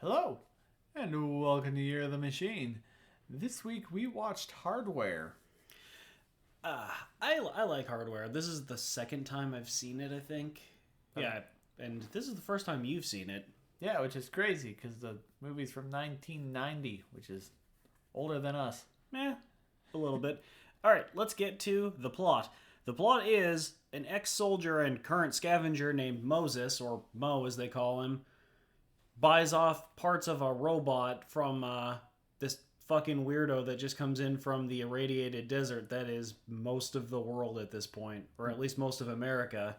Hello, and welcome to Year of the Machine. This week we watched Hardware. I like Hardware. This is the second time I've seen it, I think. Yeah, and this is the first time you've seen it. Yeah, which is crazy because the movie's from 1990, which is older than us. A little bit. All right, let's get to the plot. The plot is an ex-soldier and current scavenger named Moses, or Mo as they call him, buys off parts of a robot from this fucking weirdo that just comes in from the irradiated desert that is most of the world at this point, or at least most of America.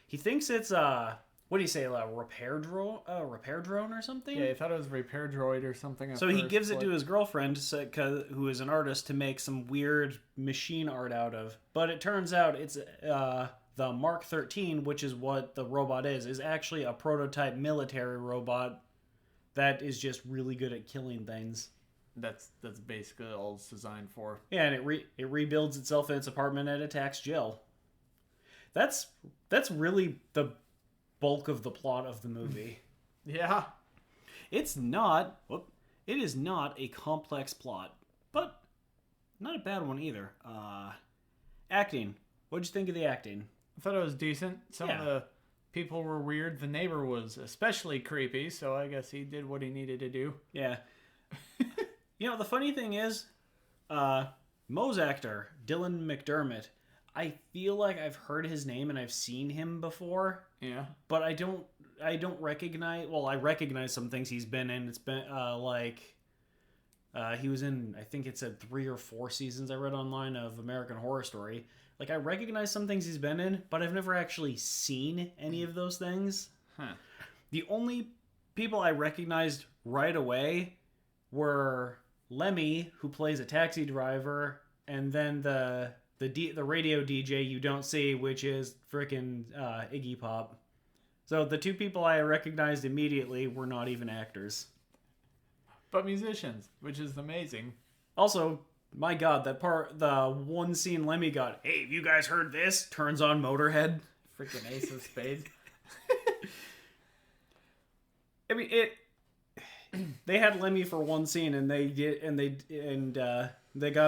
He thinks it's what do you say, a repair drone or something? Yeah, I thought it was a repair droid or something. So he gives it to his girlfriend, who is an artist, to make some weird machine art out of. But it turns out it's the Mark 13, which is what the robot is actually a prototype military robot that is just really good at killing things. That's basically all it's designed for. Yeah, and it rebuilds itself in its apartment and attacks Jill. That's really the bulk of the plot of the movie. Yeah. It is not a complex plot, but not a bad one either. Acting. What'd you think of the acting? I thought it was decent. Some of the people were weird. The neighbor was especially creepy, so I guess he did what he needed to do. Yeah. The funny thing is, Moe's actor, Dylan McDermott, I feel like I've heard his name and I've seen him before. Yeah. But I don't recognize... Well, I recognize some things he's been in. It's been, he was in, I think it said 3 or 4 seasons I read online of American Horror Story. Like, I recognize some things he's been in, but I've never actually seen any of those things. Huh. The only people I recognized right away were Lemmy, who plays a taxi driver, and then the radio DJ you don't see, which is frickin' Iggy Pop. So the two people I recognized immediately were not even actors. But musicians, which is amazing. Also, my god, the one scene Lemmy got, "Hey, have you guys heard this?" Turns on Motorhead. Freaking Ace of Spades. I mean, they had Lemmy for one scene, and they got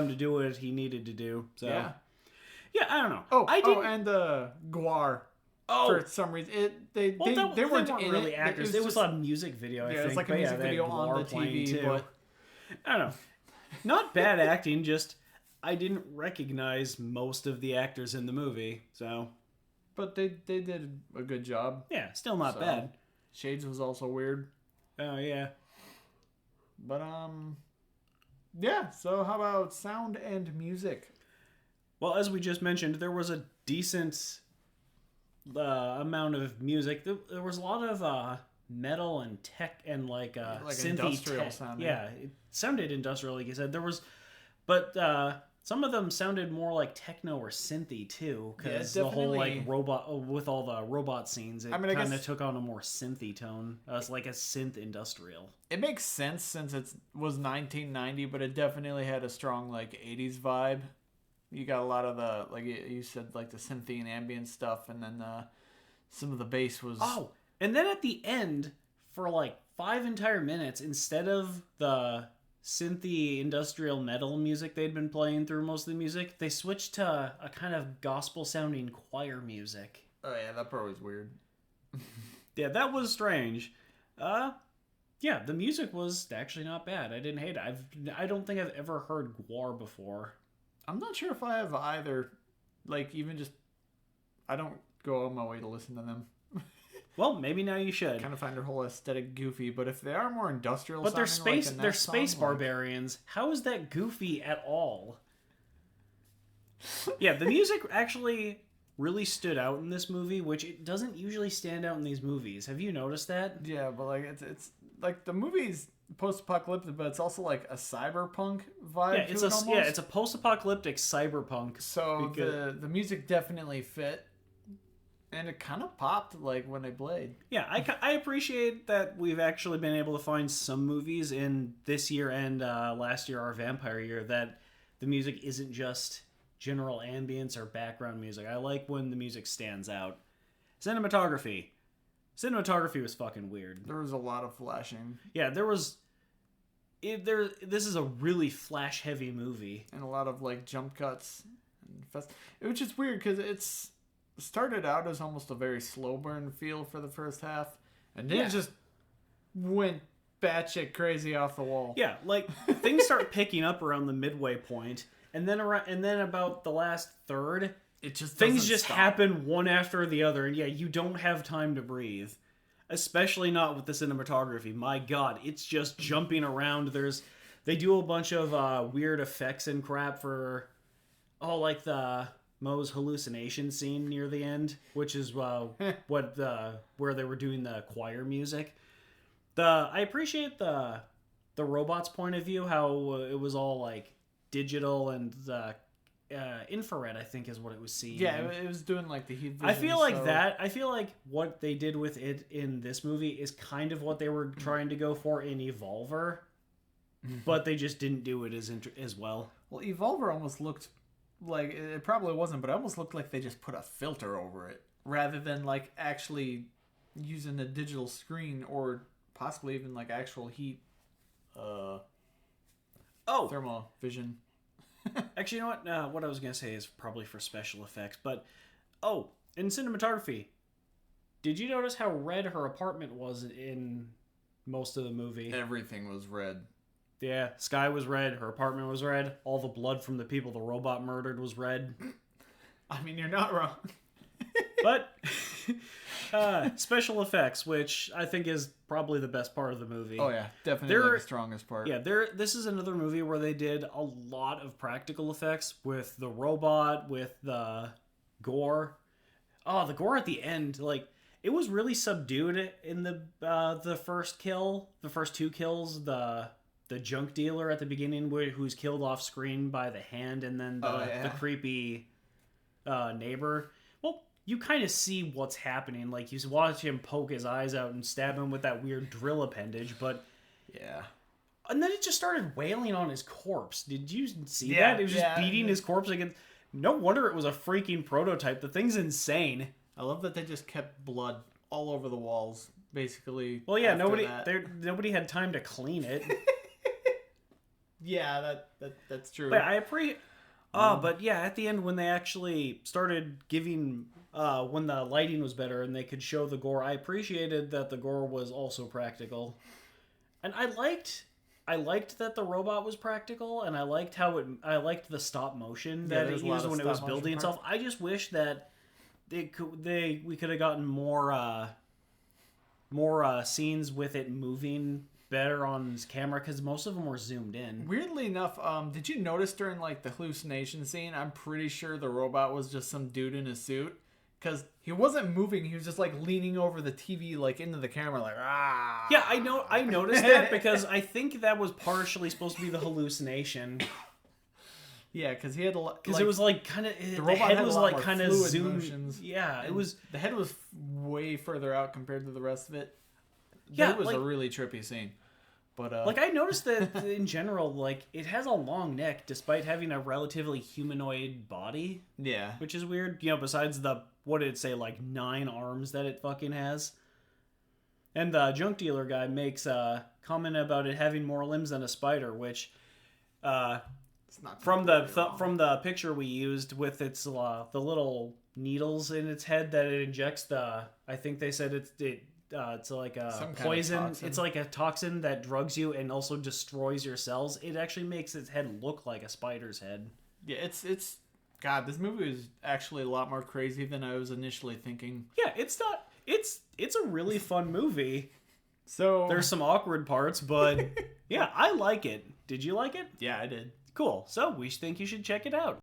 him to do what he needed to do. So yeah, I don't know. And Guar. For some reason, they weren't really actors. It was a music video. I think. It's like a music video on the TV. Too. But I don't know. Not bad acting. Just I didn't recognize most of the actors in the movie. So, but they did a good job. Yeah, still not bad. Shades was also weird. Oh yeah. But yeah. So how about sound and music? Well, as we just mentioned, there was a decent amount of music. There was a lot of metal and tech and like industrial sounding. Yeah, it sounded industrial, like you said. But some of them sounded more like techno or synthy too, because the whole like robot with all the robot scenes, it kind of took on a more synthy tone. It's like a synth industrial. It makes sense since it was 1990, but it definitely had a strong like 80s vibe. You got a lot of the, like you said, like the synthy and ambient stuff, and then some of the bass was... Oh, and then at the end, for like 5 entire minutes, instead of the synthy industrial metal music they'd been playing through most of the music, they switched to a kind of gospel-sounding choir music. Oh yeah, that part was weird. Yeah, that was strange. Yeah, the music was actually not bad. I didn't hate it. I don't think I've ever heard Guar before. I'm not sure if I have either. Like, even just... I don't go on my way to listen to them. Well, maybe now you should. I kind of find their whole aesthetic goofy, but if they are more industrial but sounding, they're space barbarians. How is that goofy at all? Yeah, the music actually really stood out in this movie, which it doesn't usually stand out in these movies. Have you noticed that? Yeah, but like it's like the movie's post-apocalyptic, but it's also like a cyberpunk vibe. Yeah, it's a post-apocalyptic cyberpunk. So the music definitely fit, and it kind of popped like when they played. Yeah, I appreciate that we've actually been able to find some movies in this year and last year, our vampire year, that the music isn't just general ambience or background music. I like when the music stands out. Cinematography. Cinematography was fucking weird. There was a lot of flashing Yeah, this is a really flash heavy movie. and a lot of like jump cuts. Which is weird because it's started out as almost a very slow burn feel for the first half, and then it just went batshit crazy off the wall. Yeah, like things start picking up around the midway point, and then about the last third, It just things doesn't just stop. happen one after the other, and yeah, you don't have time to breathe. Especially not with the cinematography. My God, it's just jumping around. They do a bunch of weird effects and crap for, like the Moe's hallucination scene near the end, which is where they were doing the choir music. I appreciate the robot's point of view, how it was all like digital and infrared, I think is what it was seeing. Yeah, it was doing like the heat vision. I feel like what they did with it in this movie is kind of what they were trying to go for in Evolver, but they just didn't do it as well. Well, Evolver almost looked like it probably wasn't, but it almost looked like they just put a filter over it rather than like actually using a digital screen or possibly even like actual heat thermal vision. Actually, you know what? What I was gonna say is probably for special effects, but in cinematography, did you notice how red her apartment was in most of the movie? Everything was red. Yeah, sky was red, her apartment was red, all the blood from the people the robot murdered was red. I mean, you're not wrong. But special effects, which I think is probably the best part of the movie. Oh yeah, definitely the strongest part. Yeah, this is another movie where they did a lot of practical effects with the robot, with the gore. Oh, the gore at the end, like it was really subdued in the first kill, the first two kills, the junk dealer at the beginning who's killed off screen by the hand, and then the creepy neighbor. Well, you kind of see what's happening. Like, you watch him poke his eyes out and stab him with that weird drill appendage, but... Yeah. And then it just started wailing on his corpse. Did you see that? It was just beating his corpse against... No wonder it was a freaking prototype. The thing's insane. I love that they just kept blood all over the walls, basically. Well, yeah, nobody had time to clean it. Yeah, that's true. But but yeah, at the end when they actually started giving, when the lighting was better and they could show the gore, I appreciated that the gore was also practical, and I liked that the robot was practical, and I liked the stop motion that it used when it was building itself. I just wish that we could have gotten more scenes with it moving better on his camera, because most of them were zoomed in. Weirdly enough, did you notice during like the hallucination scene, I'm pretty sure the robot was just some dude in a suit, because he wasn't moving. He was just like leaning over the TV, like into the camera, like ah. Yeah, I noticed that because I think that was partially supposed to be the hallucination. Yeah, because he had a lot. Because it was like kind of the head was like kind of zoomed. Motions, yeah, it was. The head was way further out compared to the rest of it. Yeah, it was a really trippy scene. But like I noticed that in general, like it has a long neck despite having a relatively humanoid body. Yeah, which is weird. Besides the what did it say, like 9 arms that it fucking has. And the junk dealer guy makes a comment about it having more limbs than a spider, which it's not from the picture we used with its the little needles in its head that it injects the. I think they said it's like a poison. It's like a toxin that drugs you and also destroys your cells. It actually makes its head look like a spider's head. Yeah, it's God, this movie is actually a lot more crazy than I was initially thinking. Yeah, it's not. It's a really fun movie. So there's some awkward parts, but yeah, I like it. Did you like it? Yeah, I did. Cool. So we think you should check it out.